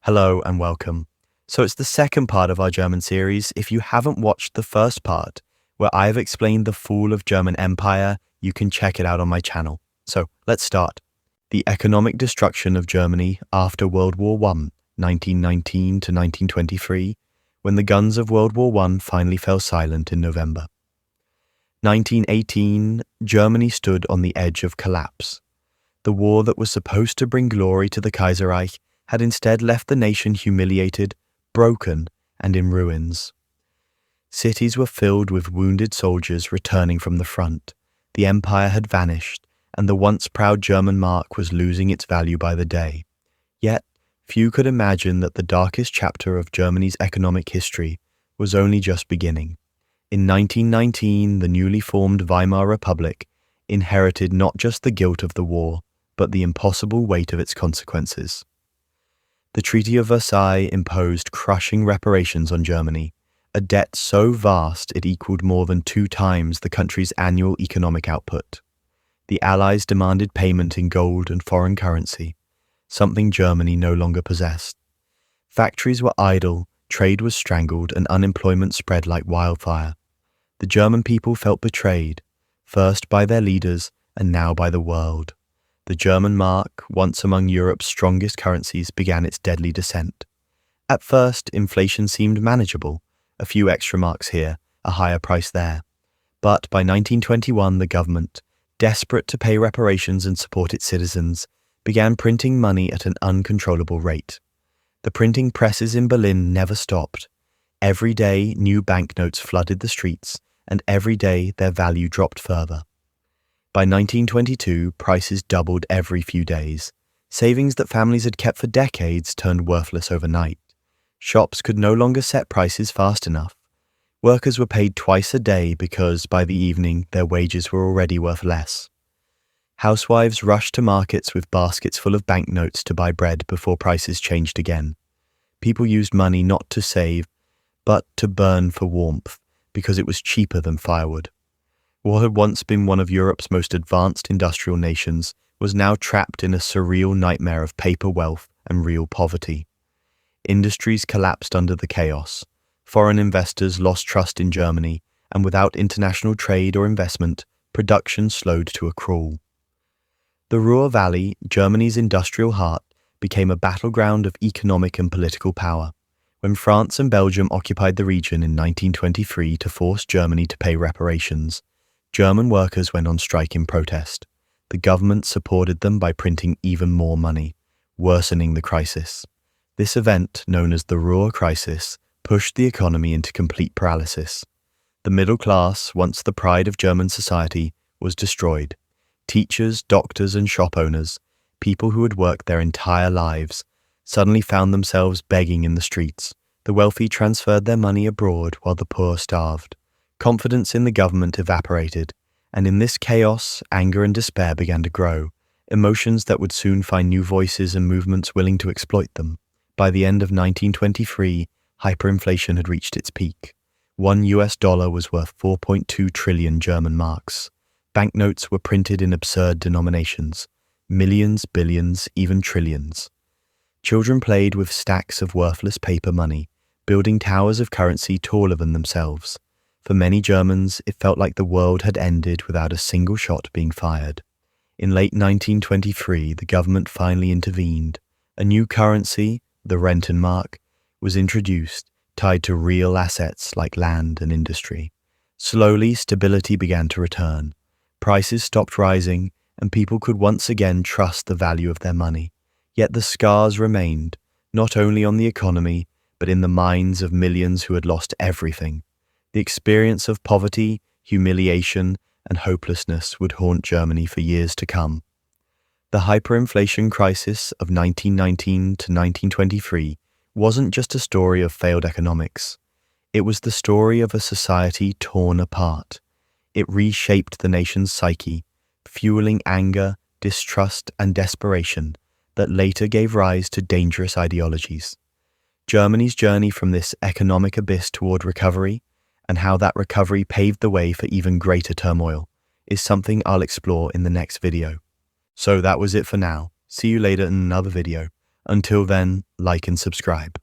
Hello and welcome. So it's the second part of our German series. If you haven't watched the first part, where I have explained the fall of German Empire, you can check it out on my channel. So let's start. The economic destruction of Germany after World War I, 1919 to 1923, when the guns of World War I finally fell silent in November. 1918, Germany stood on the edge of collapse. The war that was supposed to bring glory to the Kaiserreich had instead left the nation humiliated, broken, and in ruins. Cities were filled with wounded soldiers returning from the front. The empire had vanished, and the once proud German mark was losing its value by the day. Yet, few could imagine that the darkest chapter of Germany's economic history was only just beginning. In 1919, the newly formed Weimar Republic inherited not just the guilt of the war, but the impossible weight of its consequences. The Treaty of Versailles imposed crushing reparations on Germany, a debt so vast it equaled more than 2 times the country's annual economic output. The Allies demanded payment in gold and foreign currency, something Germany no longer possessed. Factories were idle, trade was strangled, and unemployment spread like wildfire. The German people felt betrayed, first by their leaders and now by the world. The German mark, once among Europe's strongest currencies, began its deadly descent. At first, inflation seemed manageable, a few extra marks here, a higher price there. But by 1921, the government, desperate to pay reparations and support its citizens, began printing money at an uncontrollable rate. The printing presses in Berlin never stopped. Every day, new banknotes flooded the streets, and every day their value dropped further. By 1922, prices doubled every few days. Savings that families had kept for decades turned worthless overnight. Shops could no longer set prices fast enough. Workers were paid twice a day because, by the evening, their wages were already worth less. Housewives rushed to markets with baskets full of banknotes to buy bread before prices changed again. People used money not to save, but to burn for warmth, because it was cheaper than firewood. What had once been one of Europe's most advanced industrial nations was now trapped in a surreal nightmare of paper wealth and real poverty. Industries collapsed under the chaos. Foreign investors lost trust in Germany, and without international trade or investment, production slowed to a crawl. The Ruhr Valley, Germany's industrial heart, became a battleground of economic and political power. When France and Belgium occupied the region in 1923 to force Germany to pay reparations, German workers went on strike in protest. The government supported them by printing even more money, worsening the crisis. This event, known as the Ruhr Crisis, pushed the economy into complete paralysis. The middle class, once the pride of German society, was destroyed. Teachers, doctors, and shop owners, people who had worked their entire lives, suddenly found themselves begging in the streets. The wealthy transferred their money abroad while the poor starved. Confidence in the government evaporated, and in this chaos, anger and despair began to grow, emotions that would soon find new voices and movements willing to exploit them. By the end of 1923, hyperinflation had reached its peak. $1 was worth 4.2 trillion German marks. Banknotes were printed in absurd denominations, millions, billions, even trillions. Children played with stacks of worthless paper money, building towers of currency taller than themselves. For many Germans, it felt like the world had ended without a single shot being fired. In late 1923, the government finally intervened. A new currency, the Rentenmark, was introduced, tied to real assets like land and industry. Slowly, stability began to return. Prices stopped rising, and people could once again trust the value of their money. Yet the scars remained, not only on the economy, but in the minds of millions who had lost everything. The experience of poverty, humiliation, and hopelessness would haunt Germany for years to come. The hyperinflation crisis of 1919 to 1923 wasn't just a story of failed economics. It was the story of a society torn apart. It reshaped the nation's psyche, fueling anger, distrust, and desperation that later gave rise to dangerous ideologies. Germany's journey from this economic abyss toward recovery, and how that recovery paved the way for even greater turmoil, is something I'll explore in the next video. So that was it for now. See you later in another video. Until then, like and subscribe.